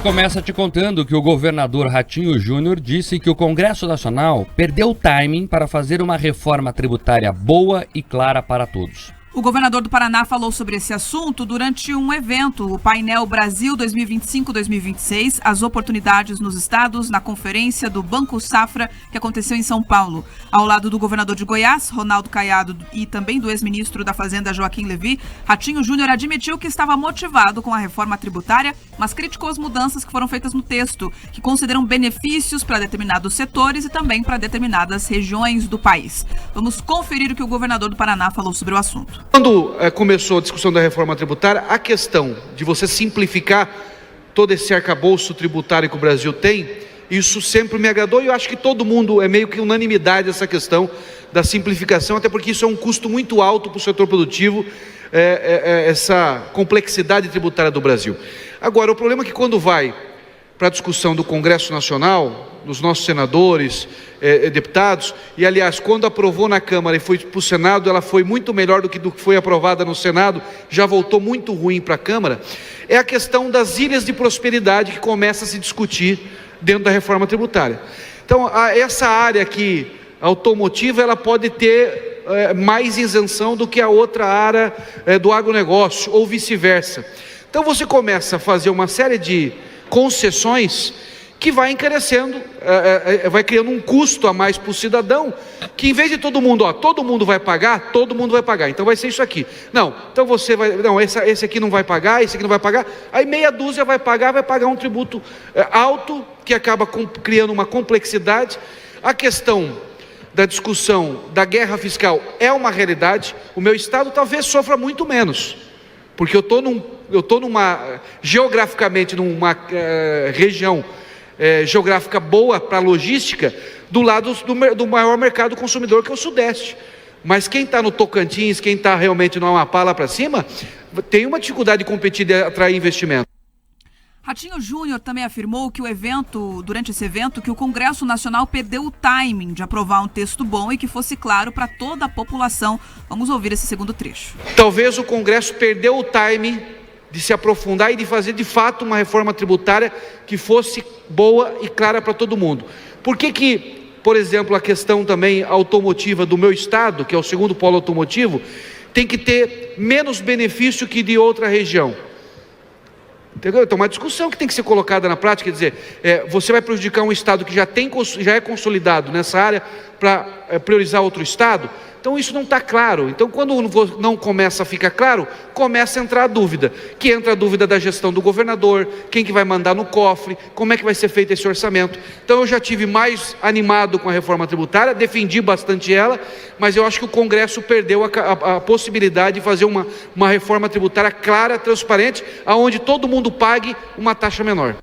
começa te contando que o governador Ratinho Júnior disse que o Congresso Nacional perdeu o timing para fazer uma reforma tributária boa e clara para todos. O governador do Paraná falou sobre esse assunto durante um evento, o Painel Brasil 2025-2026, as oportunidades nos estados, na conferência do Banco Safra, que aconteceu em São Paulo. Ao lado do governador de Goiás, Ronaldo Caiado, e também do ex-ministro da Fazenda, Joaquim Levy, Ratinho Júnior admitiu que estava motivado com a reforma tributária, mas criticou as mudanças que foram feitas no texto, que consideram benefícios para determinados setores e também para determinadas regiões do país. Vamos conferir o que o governador do Paraná falou sobre o assunto. Quando começou a discussão da reforma tributária, a questão de você simplificar todo esse arcabouço tributário que o Brasil tem, isso sempre me agradou e eu acho que todo mundo é meio que unanimidade essa questão da simplificação, até porque isso é um custo muito alto para o setor produtivo, essa complexidade tributária do Brasil. Agora, o problema é que quando vai para a discussão do Congresso Nacional, dos nossos senadores, deputados, e aliás, quando aprovou na Câmara e foi para o Senado, ela foi muito melhor do que foi aprovada no Senado, já voltou muito ruim para a Câmara, é a questão das ilhas de prosperidade que começa a se discutir dentro da reforma tributária. Então, essa área aqui, automotiva, ela pode ter mais isenção do que a outra área do agronegócio, ou vice-versa. Então, você começa a fazer uma série de concessões que vai encarecendo, vai criando um custo a mais para o cidadão, que em vez de todo mundo vai pagar, todo mundo vai pagar, então vai ser isso aqui. Não, então você vai, não, esse aqui não vai pagar, esse aqui não vai pagar, aí meia dúzia vai pagar um tributo alto, que acaba criando uma complexidade. A questão da discussão da guerra fiscal é uma realidade, o meu estado talvez sofra muito menos, porque eu estou geograficamente numa região geográfica boa para a logística, do lado do maior mercado consumidor, que é o Sudeste. Mas quem está no Tocantins, quem está realmente no Amapá lá para cima, tem uma dificuldade de competir, de atrair investimento. Ratinho Júnior também afirmou que durante esse evento, que o Congresso Nacional perdeu o timing de aprovar um texto bom e que fosse claro para toda a população. Vamos ouvir esse segundo trecho. Talvez o Congresso perdeu o timing de se aprofundar e de fazer de fato uma reforma tributária que fosse boa e clara para todo mundo. Por que, por exemplo, a questão também automotiva do meu estado, que é o segundo polo automotivo, tem que ter menos benefício que de outra região? Entendeu? Então, uma discussão que tem que ser colocada na prática, quer dizer, você vai prejudicar um estado que já é consolidado nessa área para priorizar outro estado? Então isso não está claro. Então quando não começa a ficar claro, começa a entrar a dúvida, que entra a dúvida da gestão do governador, quem que vai mandar no cofre, como é que vai ser feito esse orçamento. Então eu já tive mais animado com a reforma tributária, defendi bastante ela, mas eu acho que o Congresso perdeu a possibilidade de fazer uma reforma tributária clara, transparente, onde todo mundo pague uma taxa menor.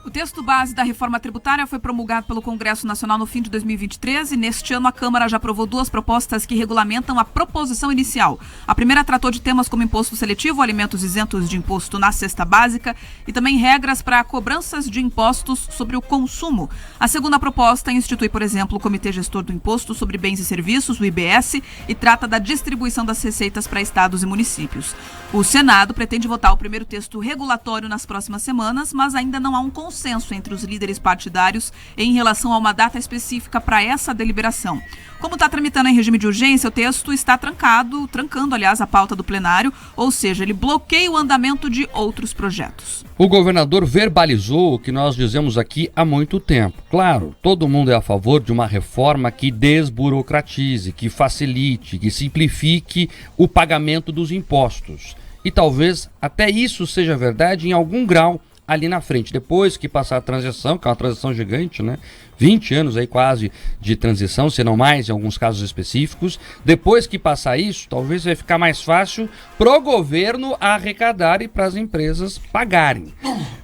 O texto base da reforma tributária foi promulgado pelo Congresso Nacional no fim de 2023 e neste ano a Câmara já aprovou 2 propostas que regulamentam a proposição inicial. A primeira tratou de temas como imposto seletivo, alimentos isentos de imposto na cesta básica e também regras para cobranças de impostos sobre o consumo. A segunda proposta institui, por exemplo, o Comitê Gestor do Imposto sobre Bens e Serviços, o IBS, e trata da distribuição das receitas para estados e municípios. O Senado pretende votar o primeiro texto regulatório nas próximas semanas, mas ainda não há um consenso entre os líderes partidários em relação a uma data específica para essa deliberação. Como está tramitando em regime de urgência, o texto está trancando, aliás, a pauta do plenário, ou seja, ele bloqueia o andamento de outros projetos. O governador verbalizou o que nós dizemos aqui há muito tempo. Claro, todo mundo é a favor de uma reforma que desburocratize, que facilite, que simplifique o pagamento dos impostos. E talvez até isso seja verdade em algum grau ali na frente, depois que passar a transição, que é uma transição gigante, né? 20 anos aí quase de transição, se não mais em alguns casos específicos. Depois que passar isso, talvez vai ficar mais fácil pro governo arrecadar e para as empresas pagarem.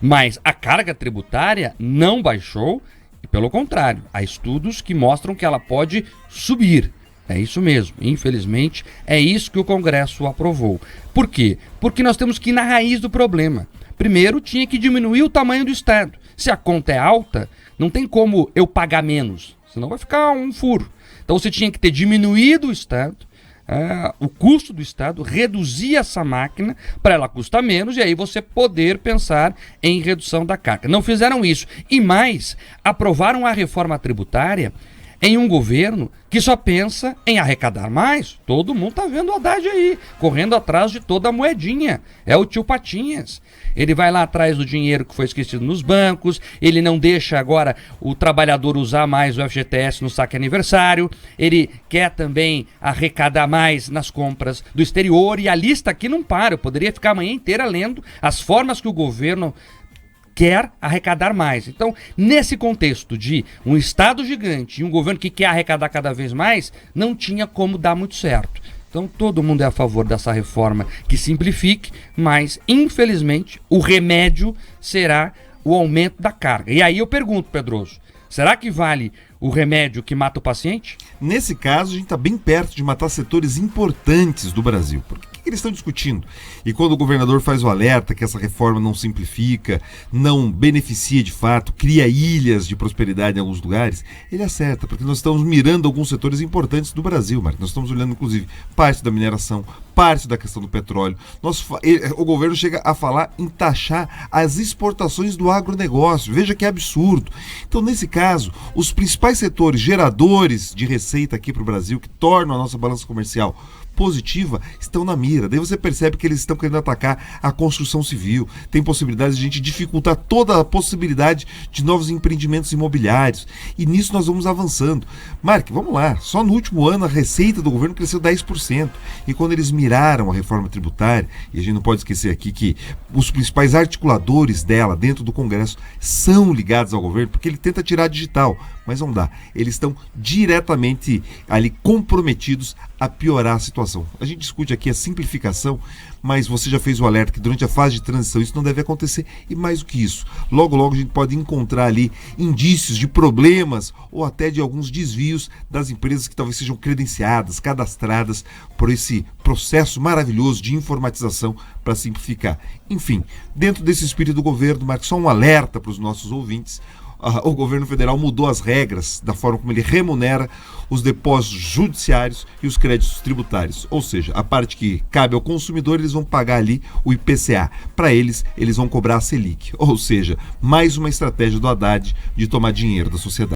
Mas a carga tributária não baixou e, pelo contrário, há estudos que mostram que ela pode subir. É isso mesmo, infelizmente, é isso que o Congresso aprovou. Por quê? Porque nós temos que ir na raiz do problema. Primeiro, tinha que diminuir o tamanho do Estado. Se a conta é alta, não tem como eu pagar menos, senão vai ficar um furo. Então você tinha que ter diminuído o Estado, o custo do Estado, reduzir essa máquina para ela custar menos e aí você poder pensar em redução da carga. Não fizeram isso. E mais, aprovaram a reforma tributária em um governo que só pensa em arrecadar mais. Todo mundo tá vendo o Haddad aí, correndo atrás de toda a moedinha. É o tio Patinhas. Ele vai lá atrás do dinheiro que foi esquecido nos bancos, ele não deixa agora o trabalhador usar mais o FGTS no saque aniversário, ele quer também arrecadar mais nas compras do exterior, e a lista aqui não para. Eu poderia ficar a manhã inteira lendo as formas que o governo quer arrecadar mais. Então, nesse contexto de um Estado gigante e um governo que quer arrecadar cada vez mais, não tinha como dar muito certo. Então, todo mundo é a favor dessa reforma que simplifique, mas, infelizmente, o remédio será o aumento da carga. E aí eu pergunto, Pedroso, será que vale o remédio que mata o paciente? Nesse caso, a gente está bem perto de matar setores importantes do Brasil. Por que eles estão discutindo? E quando o governador faz o alerta que essa reforma não simplifica, não beneficia de fato, cria ilhas de prosperidade em alguns lugares, ele acerta, porque nós estamos mirando alguns setores importantes do Brasil, Marcos. Nós estamos olhando, inclusive, parte da mineração, parte da questão do petróleo. O governo chega a falar em taxar as exportações do agronegócio. Veja que absurdo. Então, nesse caso, os principais setores geradores de receita aqui para o Brasil, que tornam a nossa balança comercial positiva, estão na mira. Daí você percebe que eles estão querendo atacar a construção civil. Tem possibilidade de a gente dificultar toda a possibilidade de novos empreendimentos imobiliários. E nisso nós vamos avançando. Mark, vamos lá. Só no último ano a receita do governo cresceu 10%. E quando eles miraram a reforma tributária, e a gente não pode esquecer aqui que os principais articuladores dela dentro do Congresso são ligados ao governo, porque ele tenta tirar a digital, mas não dá. Eles estão diretamente ali comprometidos a piorar a situação. A gente discute aqui a simplificação, mas você já fez o alerta que durante a fase de transição isso não deve acontecer, e mais do que isso, logo logo a gente pode encontrar ali indícios de problemas ou até de alguns desvios das empresas que talvez sejam credenciadas, cadastradas por esse processo maravilhoso de informatização para simplificar. Enfim, dentro desse espírito do governo, Marcos, só um alerta para os nossos ouvintes. O governo federal mudou as regras da forma como ele remunera os depósitos judiciários e os créditos tributários. Ou seja, a parte que cabe ao consumidor, eles vão pagar ali o IPCA. Para eles vão cobrar a Selic. Ou seja, mais uma estratégia do Haddad de tomar dinheiro da sociedade.